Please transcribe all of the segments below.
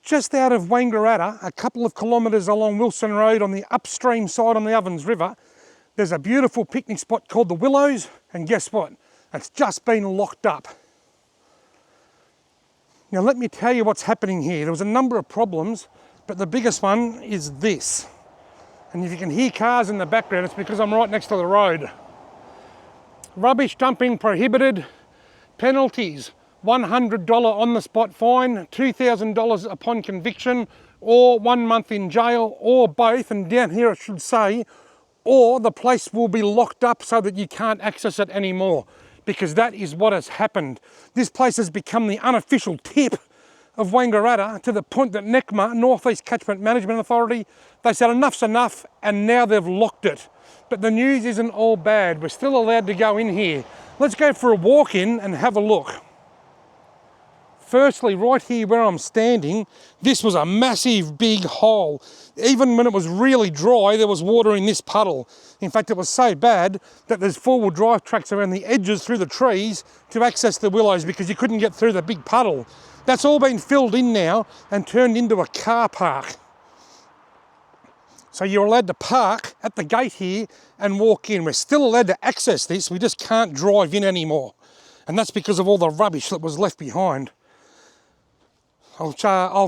just out of Wangaratta, a couple of kilometres along Wilson Road on the upstream side on the Ovens River, there's a beautiful picnic spot called the Willows, and guess what? It's just been locked up. Now let me tell you what's happening here. There was a number of problems, but the biggest one is this. And if you can hear cars in the background, it's because I'm right next to the road. Rubbish dumping prohibited, penalties, $100 on the spot fine, $2,000 upon conviction, or 1 month in jail, or both, and down here it should say, or the place will be locked up so that you can't access it anymore, because that is what has happened. This place has become the unofficial tip of Wangaratta, to the point that NECMA, North East Catchment Management Authority, they said enough's enough, and now they've locked it. But the news isn't all bad. We're still allowed to go in here. Let's go for a walk in and have a look. Firstly, right here where I'm standing, this was a massive big hole. Even when it was really dry, there was water in this puddle. In fact, it was so bad that there's four-wheel drive tracks around the edges through the trees to access the Willows, because you couldn't get through the big puddle. That's all been filled in now and turned into a car park. So you're allowed to park at the gate here and walk in. We're still allowed to access this, we just can't drive in anymore. And that's because of all the rubbish that was left behind. I've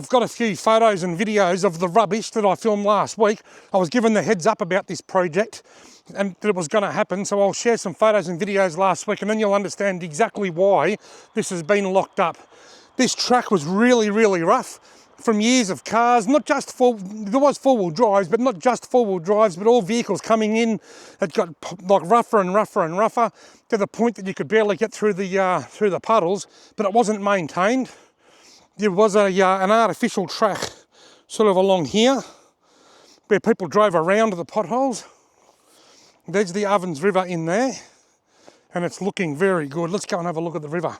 got a few photos and videos of the rubbish that I filmed last week. I was given the heads up about this project and that it was going to happen, so I'll share some photos and videos last week, and then you'll understand exactly why this has been locked up. This track was really, really rough from years of cars, not just there was four-wheel drives, but not just four-wheel drives, but all vehicles coming in. It got like rougher and rougher and rougher to the point that you could barely get through the puddles, but it wasn't maintained. There was an artificial track sort of along here where people drove around the potholes. There's the Ovens River in there, and it's looking very good. Let's go and have a look at the river.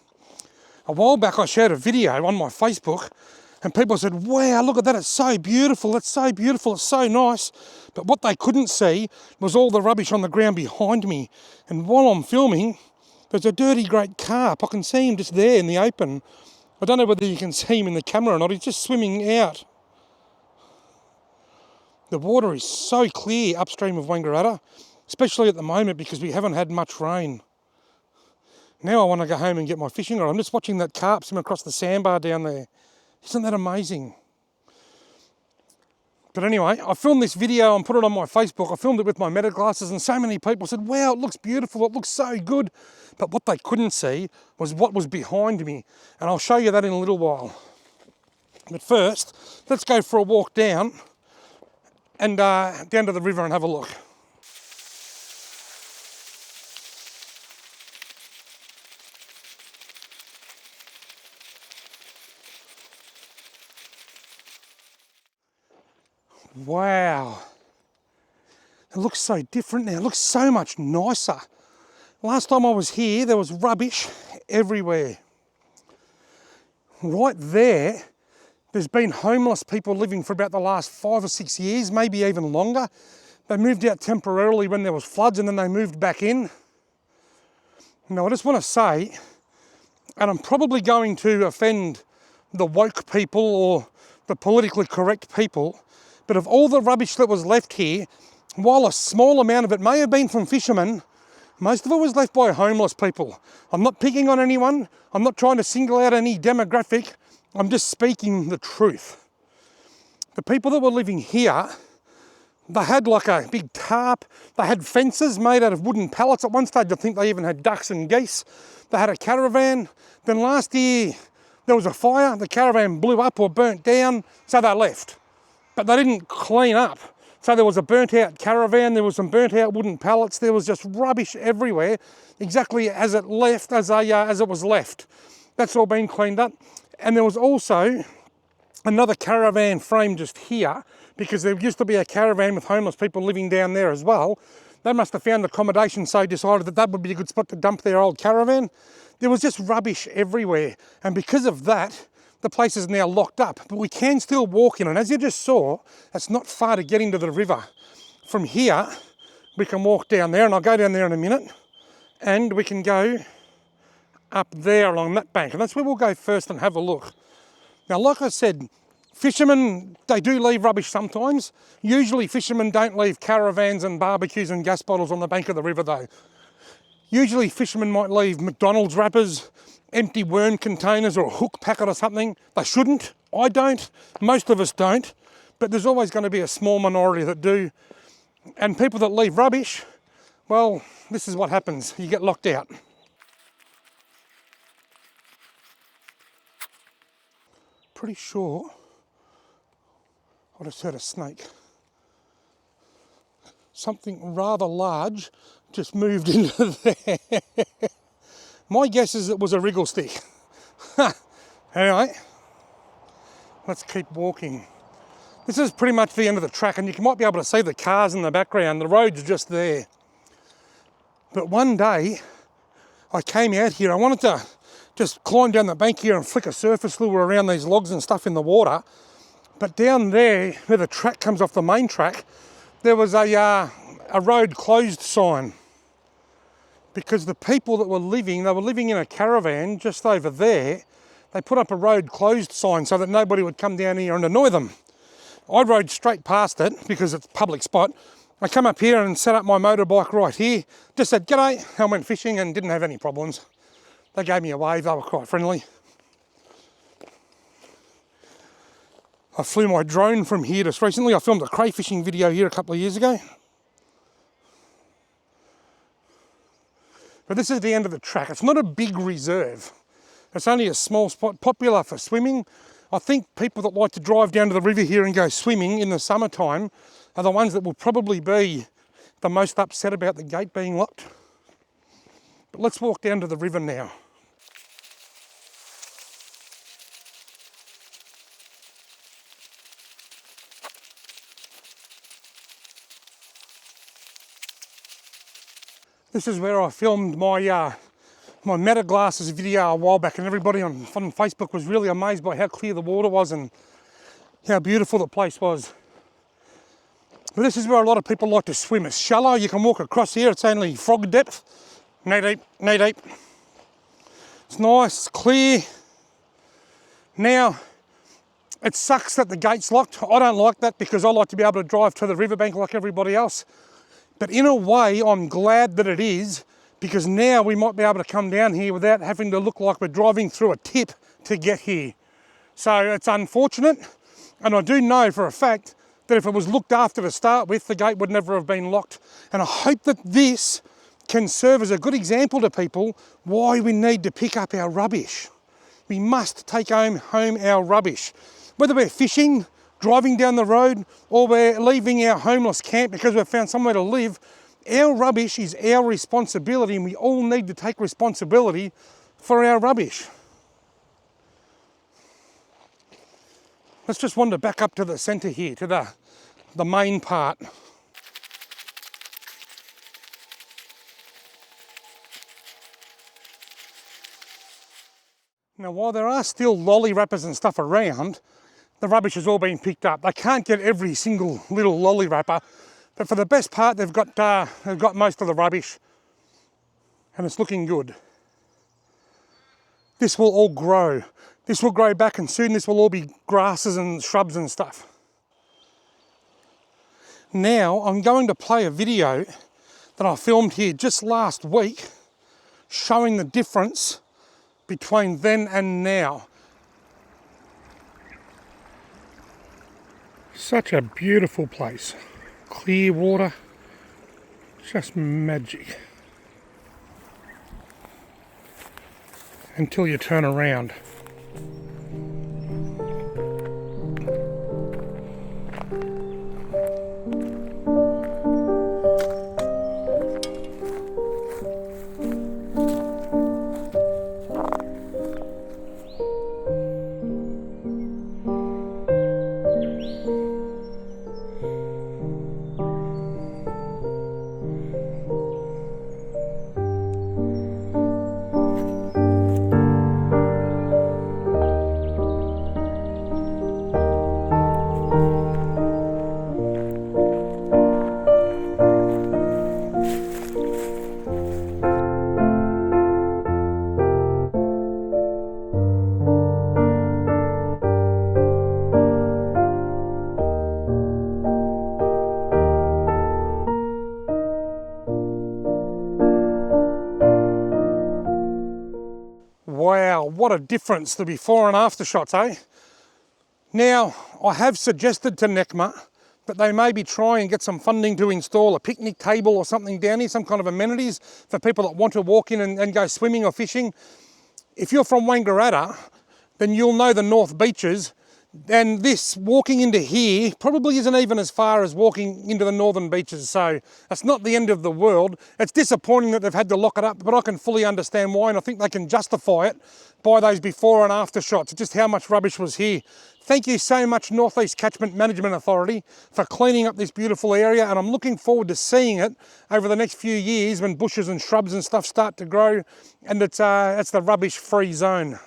A while back I shared a video on my Facebook, and people said, wow, look at that, it's so beautiful, it's so beautiful, it's so nice. But what they couldn't see was all the rubbish on the ground behind me. And while I'm filming, there's a dirty great carp. I can see him just there in the open. I don't know whether you can see him in the camera or not, he's just swimming out. The water is so clear upstream of Wangaratta, especially at the moment because we haven't had much rain. Now I want to go home and get my fishing rod. I'm just watching that carp swim across the sandbar down there. Isn't that amazing? But anyway, I filmed this video and put it on my Facebook. I filmed it with my meta glasses, and so many people said, wow, it looks beautiful, it looks so good. But what they couldn't see was what was behind me. And I'll show you that in a little while. But first, let's go for a walk down and down to the river and have a look. Wow, it looks so different now, it looks so much nicer. Last time I was here, there was rubbish everywhere. Right there's been homeless people living for about the last 5 or 6 years, maybe even longer. They moved out temporarily when there was floods, and then they moved back in. Now I just want to say, and I'm probably going to offend the woke people or the politically correct people, but of all the rubbish that was left here, while a small amount of it may have been from fishermen, most of it was left by homeless people. I'm not picking on anyone. I'm not trying to single out any demographic. I'm just speaking the truth. The people that were living here, they had like a big tarp. They had fences made out of wooden pallets. At one stage, I think they even had ducks and geese. They had a caravan. Then last year, there was a fire. The caravan blew up or burnt down, so they left. But they didn't clean up. So there was a burnt out caravan, there was some burnt out wooden pallets, there was just rubbish everywhere, exactly as it was left. That's all been cleaned up. And there was also another caravan frame just here, because there used to be a caravan with homeless people living down there as well. They must have found accommodation, so decided that would be a good spot to dump their old caravan. There was just rubbish everywhere. And because of that, the place is now locked up, but we can still walk in. And as you just saw, it's not far to get into the river. From here, we can walk down there, and I'll go down there in a minute, and we can go up there along that bank. And that's where we'll go first and have a look. Now, like I said, Fishermen, they do leave rubbish sometimes. Usually fishermen don't leave caravans and barbecues and gas bottles on the bank of the river though. Usually fishermen might leave McDonald's wrappers, empty worm containers or a hook packet or something. They shouldn't. I don't. Most of us don't. But there's always going to be a small minority that do. And people that leave rubbish, well, this is what happens. You get locked out. Pretty sure I just heard a snake. Something rather large just moved into there. My guess is it was a wriggle stick. Anyway, let's keep walking. This is pretty much the end of the track, and you might be able to see the cars in the background. The road's just there. But one day, I came out here. I wanted to just climb down the bank here and flick a surface lure around these logs and stuff in the water. But down there, where the track comes off the main track, there was a road closed sign. Because the people that were living, they were living in a caravan just over there. They put up a road closed sign so that nobody would come down here and annoy them. I rode straight past it because it's a public spot. I come up here and set up my motorbike right here. Just said, g'day, I went fishing and didn't have any problems. They gave me a wave, they were quite friendly. I flew my drone from here just recently. I filmed a crayfishing video here a couple of years ago. But this is the end of the track. It's not a big reserve. It's only a small spot, popular for swimming. I think people that like to drive down to the river here and go swimming in the summertime are the ones that will probably be the most upset about the gate being locked. But let's walk down to the river now. This is where I filmed my my meta glasses video a while back, and everybody on Facebook was really amazed by how clear the water was and how beautiful the place was. But this is where a lot of people like to swim. It's shallow, you can walk across here, it's only frog depth, knee deep, knee deep. It's nice, it's clear. Now, it sucks that the gate's locked. I don't like that because I like to be able to drive to the riverbank like everybody else. But in a way, I'm glad that it is, because now we might be able to come down here without having to look like we're driving through a tip to get here. So it's unfortunate, and I do know for a fact that if it was looked after to start with, the gate would never have been locked. And I hope that this can serve as a good example to people why we need to pick up our rubbish. We must take home our rubbish. Whether we're fishing, driving down the road, or we're leaving our homeless camp because we've found somewhere to live, our rubbish is our responsibility, and we all need to take responsibility for our rubbish. Let's just wander back up to the centre here, to the main part. Now, while there are still lolly wrappers and stuff around, the rubbish has all been picked up. They can't get every single little lolly wrapper, but for the best part, they've got most of the rubbish, and it's looking good. This will all grow. This will grow back, and soon this will all be grasses and shrubs and stuff. Now, I'm going to play a video that I filmed here just last week, showing the difference between then and now. Such a beautiful place. Clear water, just magic. Until you turn around. what a difference the before and after shots, eh? Now, I have suggested to NECMA that they maybe try and get some funding to install a picnic table or something down here, some kind of amenities for people that want to walk in and go swimming or fishing. If you're from Wangaratta, then you'll know the North Beaches, and this walking into here probably isn't even as far as walking into the northern beaches, so that's not the end of the world. It's disappointing that they've had to lock it up, but I can fully understand why, and I think they can justify it by those before and after shots, just how much rubbish was here. Thank you so much, North East Catchment Management Authority, for cleaning up this beautiful area, and I'm looking forward to seeing it over the next few years when bushes and shrubs and stuff start to grow, and it's the rubbish-free zone.